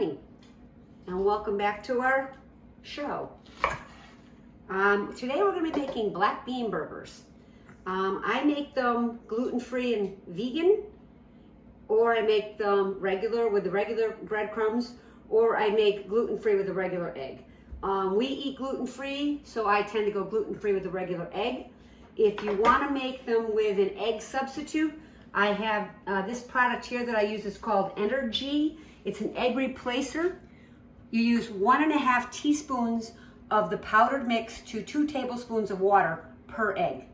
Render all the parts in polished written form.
morning and welcome back to our show. Today we're going to be making black bean burgers. I make them gluten-free and vegan, or I make them regular with the regular breadcrumbs, or I make gluten-free with the regular egg. We eat gluten-free, so I tend to go gluten-free with the regular egg. If you want to make them with an egg substitute, I have this product here that I use. Is called Energy. It's an egg replacer. You use 1.5 teaspoons of the powdered mix to 2 tablespoons of water per egg.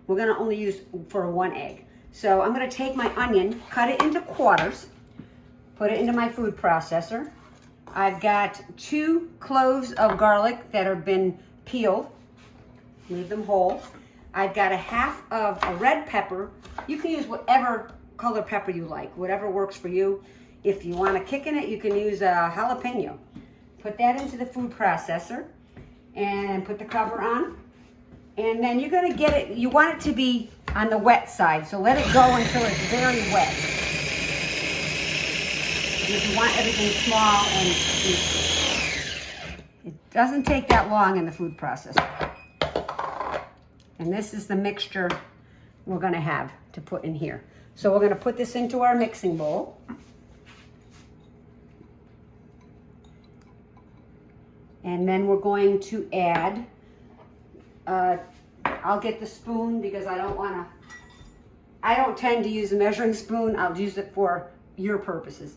We're going to only use for 1 egg. So I'm going to take my onion, cut it into quarters, put it into my food processor. I've got 2 cloves of garlic that have been peeled. Leave them whole. I've got a half of a red pepper. You can use whatever color pepper you like, whatever works for you. If you want to kick in it, you can use a jalapeno. Put that into the food processor and put the cover on. And then you're going to get it, you want it to be on the wet side, so let it go until it's very wet. If you want everything small and juicy. It doesn't take that long in the food processor. And this is the mixture we're going to have to put in here. So we're going to put this into our mixing bowl. And then we're going to add, I'll get the spoon because I don't tend to use a measuring spoon. I'll use it for your purposes.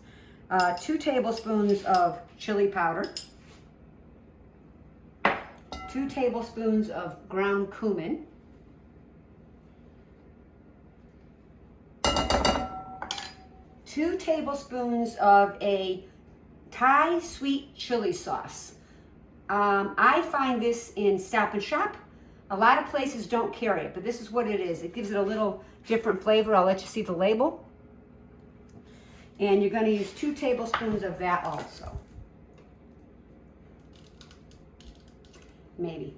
2 tablespoons of chili powder. 2 tablespoons of ground cumin. 2 tablespoons of a Thai sweet chili sauce. I find this in Stop and Shop. A lot of places don't carry it, but this is what it is. It gives it a little different flavor. I'll let you see the label. And you're going to use 2 tablespoons of that also. Maybe.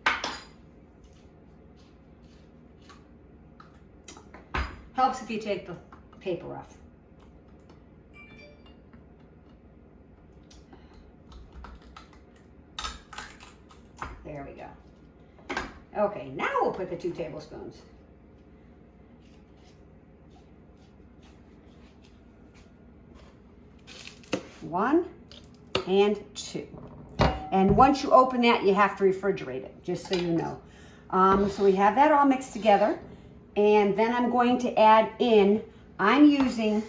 Helps if you take the paper off. There we go. Okay, now we'll put the 2 tablespoons. One and 2. And once you open that, you have to refrigerate it, just so you know. So we have that all mixed together. And then I'm going to add in, I'm using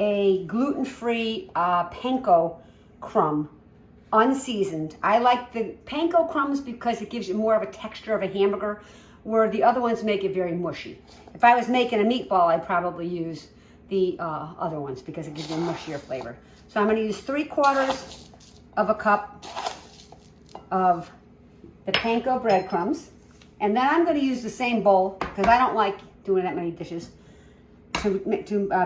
a gluten-free panko crumb, unseasoned. I like the panko crumbs because it gives you more of a texture of a hamburger, where the other ones make it very mushy. If I was making a meatball, I'd probably use the other ones because it gives you a mushier flavor. So I'm going to use 3/4 of a cup of the panko breadcrumbs. And then I'm going to use the same bowl, because I don't like doing that many dishes, to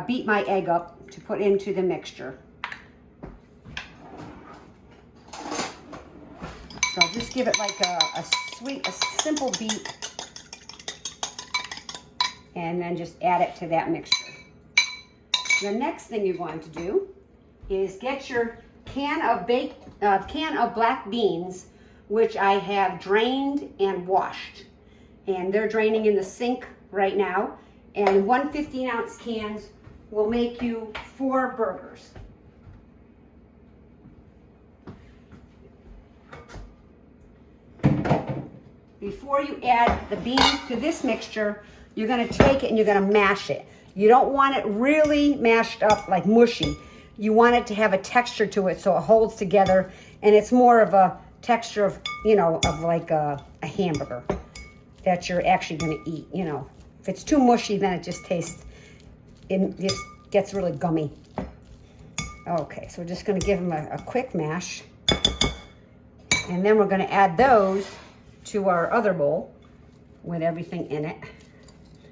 beat my egg up to put into the mixture. So I'll just give it like a simple beat, and then just add it to that mixture. The next thing you're going to do is get your can of black beans, which I have drained and washed. And they're draining in the sink right now. And 1 15-ounce cans will make you 4 burgers. Before you add the beans to this mixture, you're going to take it and you're going to mash it. You don't want it really mashed up like mushy. You want it to have a texture to it so it holds together, and it's more of a texture of, of like a hamburger that you're actually going to eat. If it's too mushy, then it just gets really gummy. Okay, so we're just going to give them a quick mash, and then we're going to add those to our other bowl with everything in it.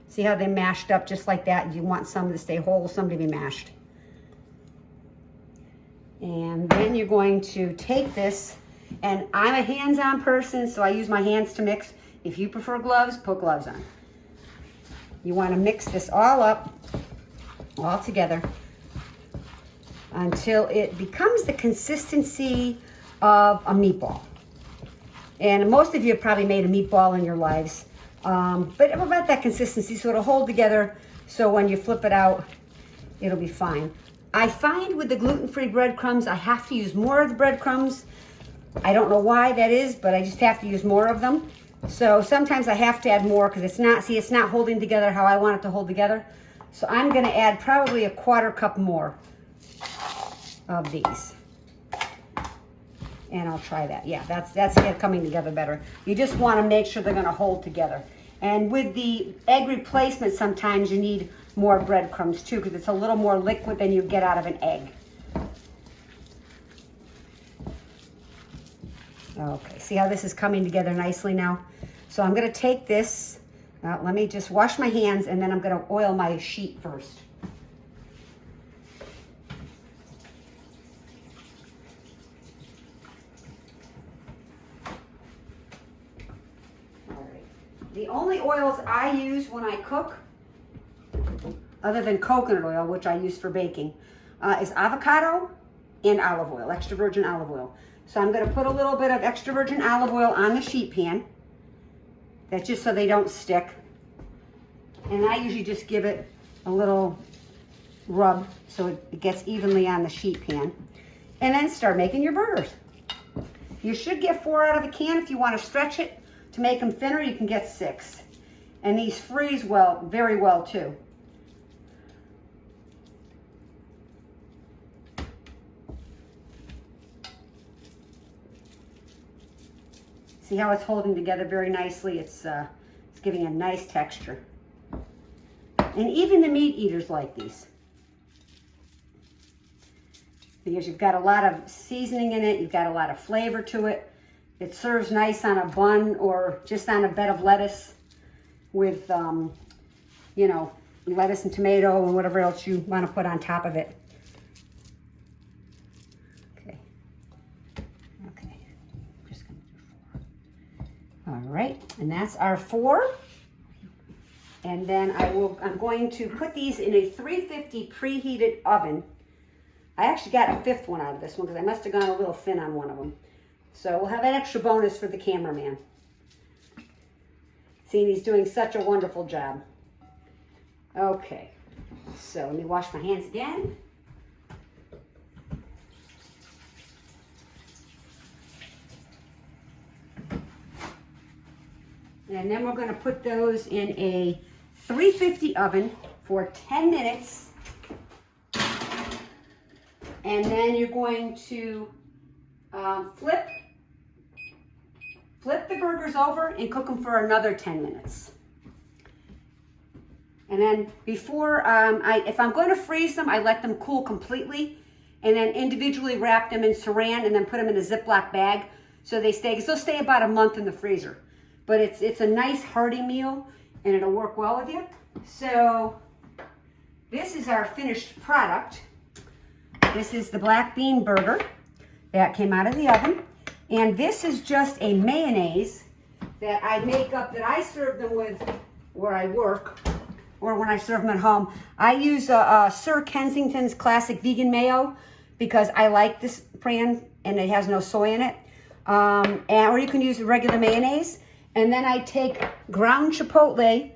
See how they mashed up just like that? You want some to stay whole, some to be mashed. And then you're going to take this, and I'm a hands-on person, so I use my hands to mix. If you prefer gloves, put gloves on. You want to mix this all up, all together. until it becomes the consistency of a meatball. And most of you have probably made a meatball in your lives, but about that consistency, so it'll hold together, so when you flip it out, it'll be fine. I find with the gluten-free breadcrumbs, I have to use more of the breadcrumbs. I don't know why that is, but I just have to use more of them. So sometimes I have to add more because it's not holding together how I want it to hold together. So I'm gonna add probably a 1/4 cup more of these. And I'll try that. Yeah, that's it coming together better. You just wanna make sure they're gonna hold together. And with the egg replacement, sometimes you need more breadcrumbs too, because it's a little more liquid than you get out of an egg. Okay, see how this is coming together nicely now? So I'm gonna take this, let me just wash my hands, and then I'm gonna oil my sheet first. All right. The only oils I use when I cook, other than coconut oil, which I use for baking, is avocado and olive oil, extra virgin olive oil. So I'm gonna put a little bit of extra virgin olive oil on the sheet pan. That's just so they don't stick. And I usually just give it a little rub so it gets evenly on the sheet pan. And then start making your burgers. You should get 4 out of the can. If you wanna stretch it to make them thinner, you can get 6. And these freeze well, very well too. See how it's holding together very nicely? It's giving a nice texture. And even the meat eaters like these, because you've got a lot of seasoning in it, you've got a lot of flavor to it. It serves nice on a bun or just on a bed of lettuce with, you know, lettuce and tomato and whatever else you want to put on top of it. All right, and that's our 4. And then I'm going to put these in a 350 preheated oven. I actually got a 5th one out of this one because I must have gone a little thin on one of them. So we'll have an extra bonus for the cameraman. Seeing he's doing such a wonderful job. Okay, so let me wash my hands again. And then we're going to put those in a 350 oven for 10 minutes. And then you're going to flip the burgers over and cook them for another 10 minutes. And then before, if I'm going to freeze them, I let them cool completely and then individually wrap them in saran and then put them in a Ziploc bag so they stay, because they'll stay about a month in the freezer. But it's a nice hearty meal and it'll work well with you. So this is our finished product. This is the black bean burger that came out of the oven. And this is just a mayonnaise that I make up, that I serve them with where I work or when I serve them at home. I use Sir Kensington's Classic Vegan Mayo because I like this brand and it has no soy in it. Or you can use regular mayonnaise. And then I take ground chipotle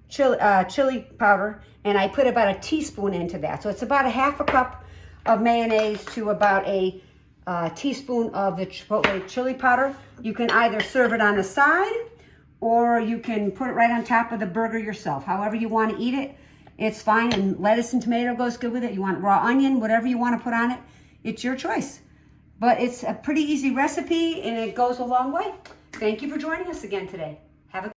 chili powder and I put about a teaspoon into that. So it's about a 1/2 cup of mayonnaise to about a teaspoon of the chipotle chili powder. You can either serve it on the side or you can put it right on top of the burger yourself. However you want to eat it, it's fine. And lettuce and tomato goes good with it. You want raw onion, whatever you want to put on it, it's your choice. But it's a pretty easy recipe and it goes a long way. Thank you for joining us again today. Have a